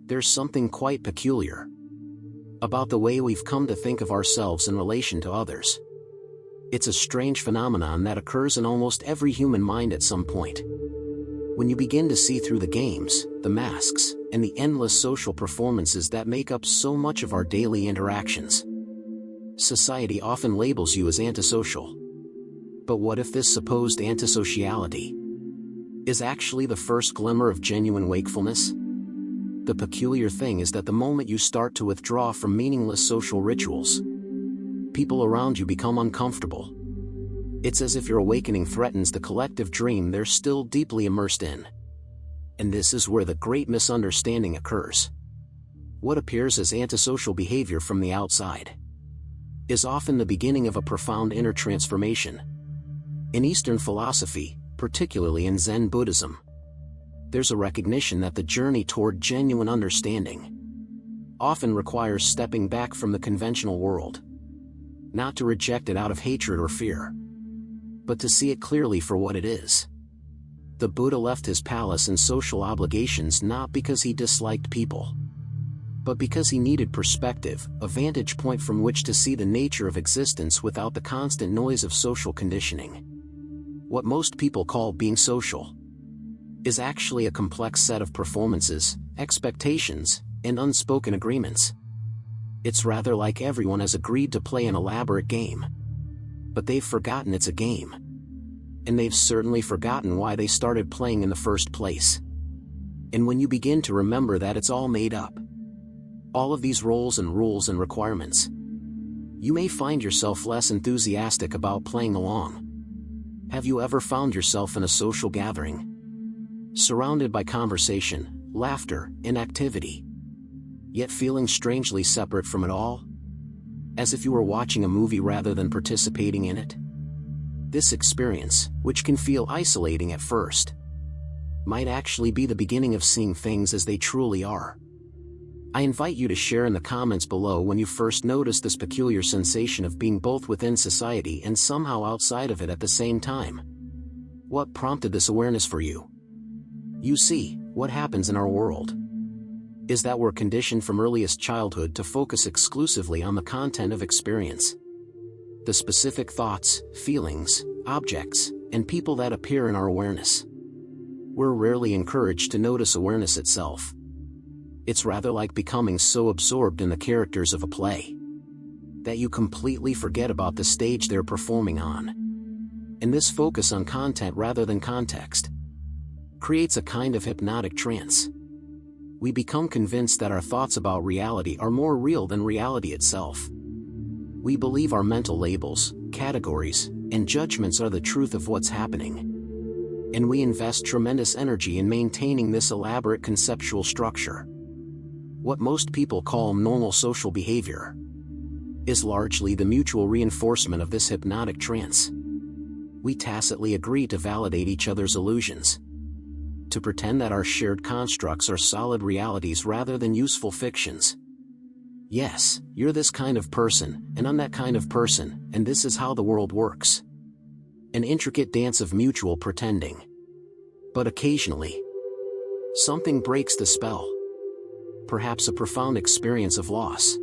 There's something quite peculiar about the way we've come to think of ourselves in relation to others. It's a strange phenomenon that occurs in almost every human mind at some point. When you begin to see through the games, the masks, and the endless social performances that make up so much of our daily interactions. Society often labels you as antisocial. But what if this supposed antisociality is actually the first glimmer of genuine wakefulness? The peculiar thing is that the moment you start to withdraw from meaningless social rituals, people around you become uncomfortable. It's as if your awakening threatens the collective dream they're still deeply immersed in. And this is where the great misunderstanding occurs. What appears as antisocial behavior from the outside is often the beginning of a profound inner transformation. In Eastern philosophy, particularly in Zen Buddhism, there's a recognition that the journey toward genuine understanding often requires stepping back from the conventional world, not to reject it out of hatred or fear, but to see it clearly for what it is. The Buddha left his palace and social obligations not because he disliked people, but because he needed perspective, a vantage point from which to see the nature of existence without the constant noise of social conditioning. What most people call being social is actually a complex set of performances, expectations, and unspoken agreements. It's rather like everyone has agreed to play an elaborate game, but they've forgotten it's a game. And they've certainly forgotten why they started playing in the first place. And when you begin to remember that it's all made up, all of these roles and rules and requirements, you may find yourself less enthusiastic about playing along. Have you ever found yourself in a social gathering, surrounded by conversation, laughter, and activity, yet feeling strangely separate from it all? As if you were watching a movie rather than participating in it? This experience, which can feel isolating at first, might actually be the beginning of seeing things as they truly are. I invite you to share in the comments below when you first noticed this peculiar sensation of being both within society and somehow outside of it at the same time. What prompted this awareness for you? You see, what happens in our world is that we're conditioned from earliest childhood to focus exclusively on the content of experience. The specific thoughts, feelings, objects, and people that appear in our awareness. We're rarely encouraged to notice awareness itself. It's rather like becoming so absorbed in the characters of a play that you completely forget about the stage they're performing on. And this focus on content rather than context creates a kind of hypnotic trance. We become convinced that our thoughts about reality are more real than reality itself. We believe our mental labels, categories, and judgments are the truth of what's happening. And we invest tremendous energy in maintaining this elaborate conceptual structure. What most people call normal social behavior is largely the mutual reinforcement of this hypnotic trance. We tacitly agree to validate each other's illusions, to pretend that our shared constructs are solid realities rather than useful fictions. Yes, you're this kind of person, and I'm that kind of person, and this is how the world works. An intricate dance of mutual pretending. But occasionally, something breaks the spell. Perhaps a profound experience of loss,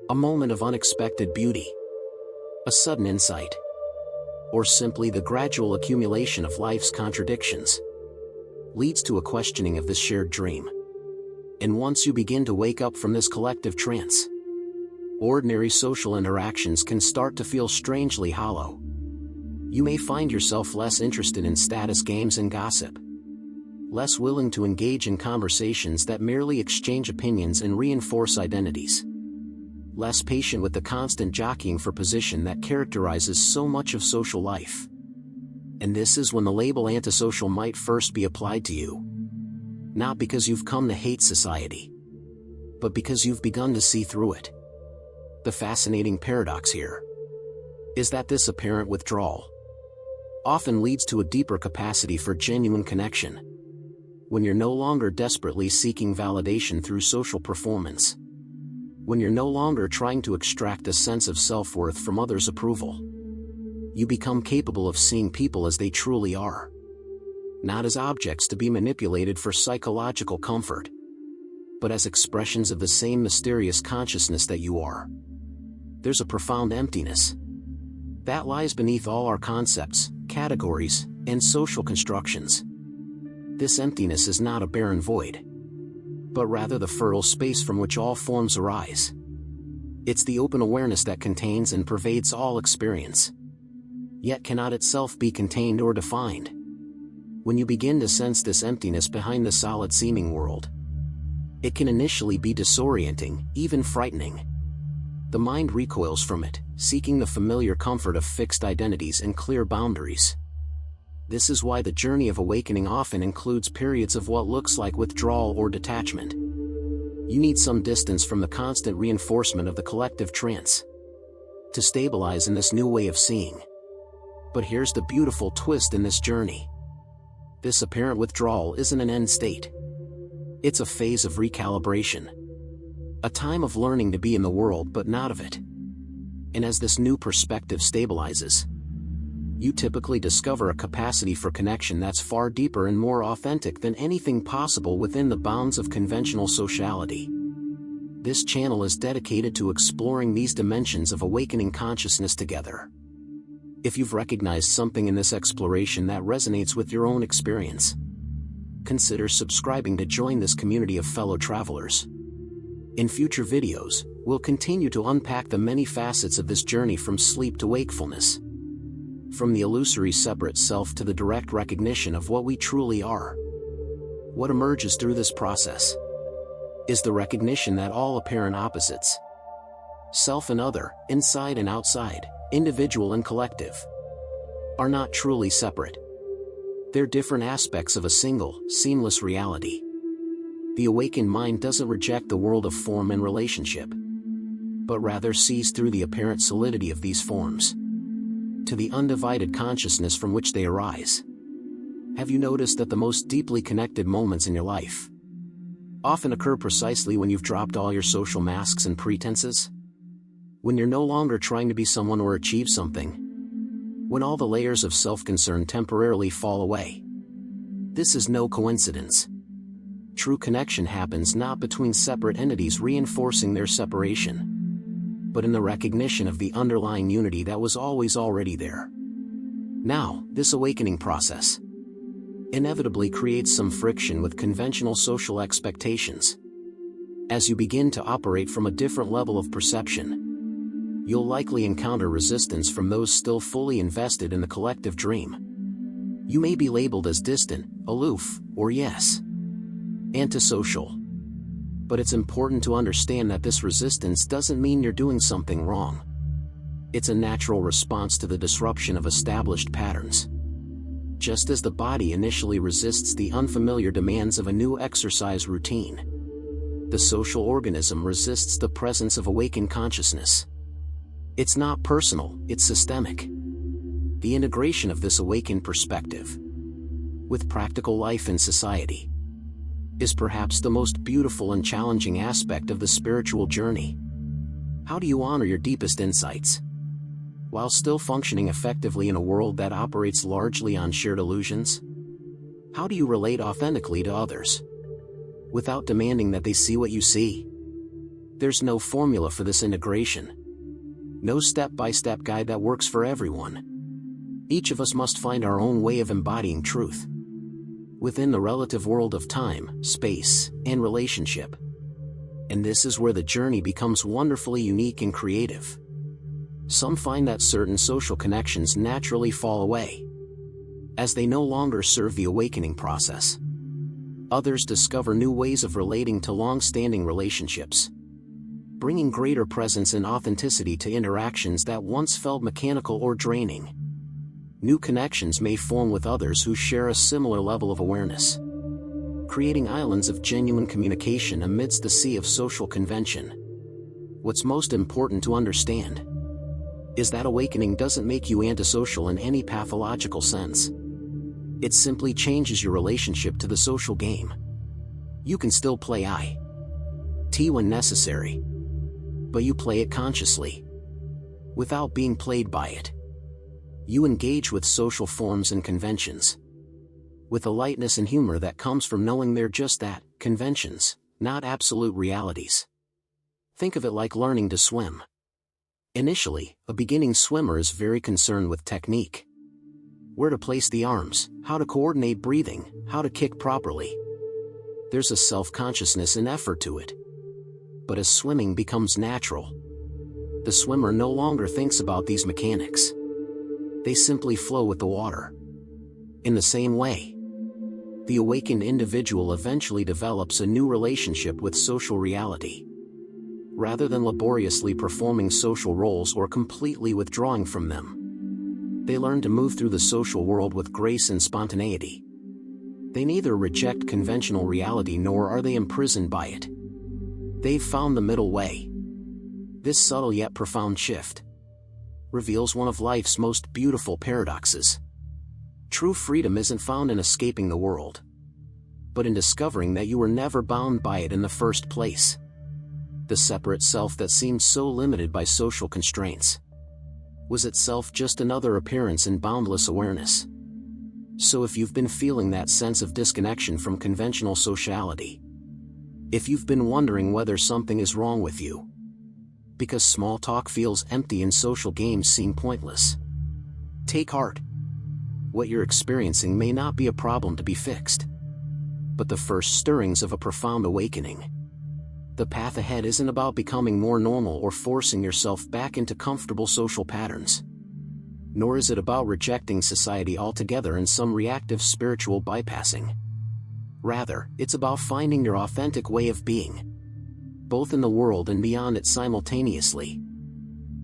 a moment of unexpected beauty, a sudden insight, or simply the gradual accumulation of life's contradictions leads to a questioning of this shared dream. And once you begin to wake up from this collective trance, ordinary social interactions can start to feel strangely hollow. You may find yourself less interested in status games and gossip, less willing to engage in conversations that merely exchange opinions and reinforce identities, less patient with the constant jockeying for position that characterizes so much of social life. And this is when the label antisocial might first be applied to you. Not because you've come to hate society, but because you've begun to see through it. The fascinating paradox here is that this apparent withdrawal often leads to a deeper capacity for genuine connection. When you're no longer desperately seeking validation through social performance. When you're no longer trying to extract a sense of self-worth from others' approval. You become capable of seeing people as they truly are. Not as objects to be manipulated for psychological comfort, but as expressions of the same mysterious consciousness that you are. There's a profound emptiness that lies beneath all our concepts, categories, and social constructions. This emptiness is not a barren void, but rather the fertile space from which all forms arise. It's the open awareness that contains and pervades all experience, yet cannot itself be contained or defined. When you begin to sense this emptiness behind the solid-seeming world, it can initially be disorienting, even frightening. The mind recoils from it, seeking the familiar comfort of fixed identities and clear boundaries. This is why the journey of awakening often includes periods of what looks like withdrawal or detachment. You need some distance from the constant reinforcement of the collective trance to stabilize in this new way of seeing. But here's the beautiful twist in this journey. This apparent withdrawal isn't an end state. It's a phase of recalibration. A time of learning to be in the world but not of it. And as this new perspective stabilizes, you typically discover a capacity for connection that's far deeper and more authentic than anything possible within the bounds of conventional sociality. This channel is dedicated to exploring these dimensions of awakening consciousness together. If you've recognized something in this exploration that resonates with your own experience, consider subscribing to join this community of fellow travelers. In future videos, we'll continue to unpack the many facets of this journey from sleep to wakefulness. From the illusory separate self to the direct recognition of what we truly are. What emerges through this process is the recognition that all apparent opposites, self and other, inside and outside, individual and collective, are not truly separate. They're different aspects of a single, seamless reality. The awakened mind doesn't reject the world of form and relationship, but rather sees through the apparent solidity of these forms to the undivided consciousness from which they arise. Have you noticed that the most deeply connected moments in your life often occur precisely when you've dropped all your social masks and pretenses? When you're no longer trying to be someone or achieve something? When all the layers of self-concern temporarily fall away? This is no coincidence. True connection happens not between separate entities reinforcing their separation, but in the recognition of the underlying unity that was always already there. Now, this awakening process inevitably creates some friction with conventional social expectations. As you begin to operate from a different level of perception, you'll likely encounter resistance from those still fully invested in the collective dream. You may be labeled as distant, aloof, or yes, antisocial. But it's important to understand that this resistance doesn't mean you're doing something wrong. It's a natural response to the disruption of established patterns. Just as the body initially resists the unfamiliar demands of a new exercise routine, the social organism resists the presence of awakened consciousness. It's not personal, it's systemic. The integration of this awakened perspective with practical life and society is perhaps the most beautiful and challenging aspect of the spiritual journey. How do you honor your deepest insights while still functioning effectively in a world that operates largely on shared illusions? How do you relate authentically to others without demanding that they see what you see? There's no formula for this integration. No step-by-step guide that works for everyone. Each of us must find our own way of embodying truth within the relative world of time, space, and relationship. And this is where the journey becomes wonderfully unique and creative. Some find that certain social connections naturally fall away as they no longer serve the awakening process. Others discover new ways of relating to long-standing relationships, bringing greater presence and authenticity to interactions that once felt mechanical or draining. New connections may form with others who share a similar level of awareness, creating islands of genuine communication amidst the sea of social convention. What's most important to understand is that awakening doesn't make you antisocial in any pathological sense. It simply changes your relationship to the social game. You can still play IT when necessary, but you play it consciously, without being played by it. You engage with social forms and conventions with a lightness and humor that comes from knowing they're just that, conventions, not absolute realities. Think of it like learning to swim. Initially, a beginning swimmer is very concerned with technique. Where to place the arms, how to coordinate breathing, how to kick properly. There's a self-consciousness and effort to it. But as swimming becomes natural, the swimmer no longer thinks about these mechanics. They simply flow with the water. In the same way, the awakened individual eventually develops a new relationship with social reality. Rather than laboriously performing social roles or completely withdrawing from them, they learn to move through the social world with grace and spontaneity. They neither reject conventional reality nor are they imprisoned by it. They've found the middle way. This subtle yet profound shift reveals one of life's most beautiful paradoxes. True freedom isn't found in escaping the world, but in discovering that you were never bound by it in the first place. The separate self that seemed so limited by social constraints was itself just another appearance in boundless awareness. So if you've been feeling that sense of disconnection from conventional sociality, if you've been wondering whether something is wrong with you, because small talk feels empty and social games seem pointless, take heart. What you're experiencing may not be a problem to be fixed, but the first stirrings of a profound awakening. The path ahead isn't about becoming more normal or forcing yourself back into comfortable social patterns. Nor is it about rejecting society altogether in some reactive spiritual bypassing. Rather, it's about finding your authentic way of being, both in the world and beyond it simultaneously.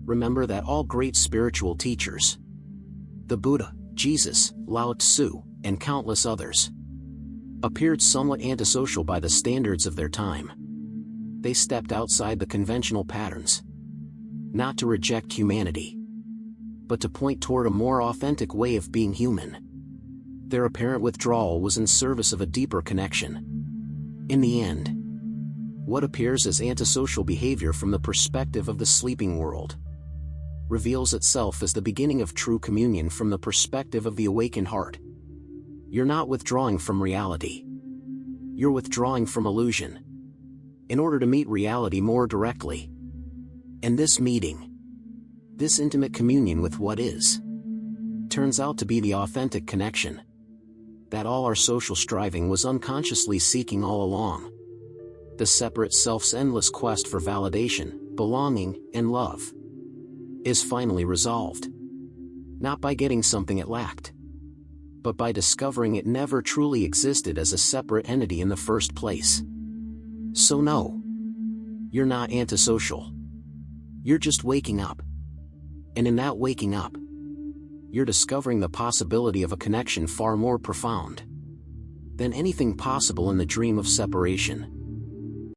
Remember that all great spiritual teachers, the Buddha, Jesus, Lao Tzu, and countless others, appeared somewhat antisocial by the standards of their time. They stepped outside the conventional patterns, not to reject humanity, but to point toward a more authentic way of being human. Their apparent withdrawal was in service of a deeper connection. In the end, what appears as antisocial behavior from the perspective of the sleeping world reveals itself as the beginning of true communion from the perspective of the awakened heart. You're not withdrawing from reality. You're withdrawing from illusion, in order to meet reality more directly. And this meeting, this intimate communion with what is, turns out to be the authentic connection that all our social striving was unconsciously seeking all along. The separate self's endless quest for validation, belonging, and love is finally resolved. Not by getting something it lacked, but by discovering it never truly existed as a separate entity in the first place. So no, you're not antisocial. You're just waking up. And in that waking up, you're discovering the possibility of a connection far more profound than anything possible in the dream of separation.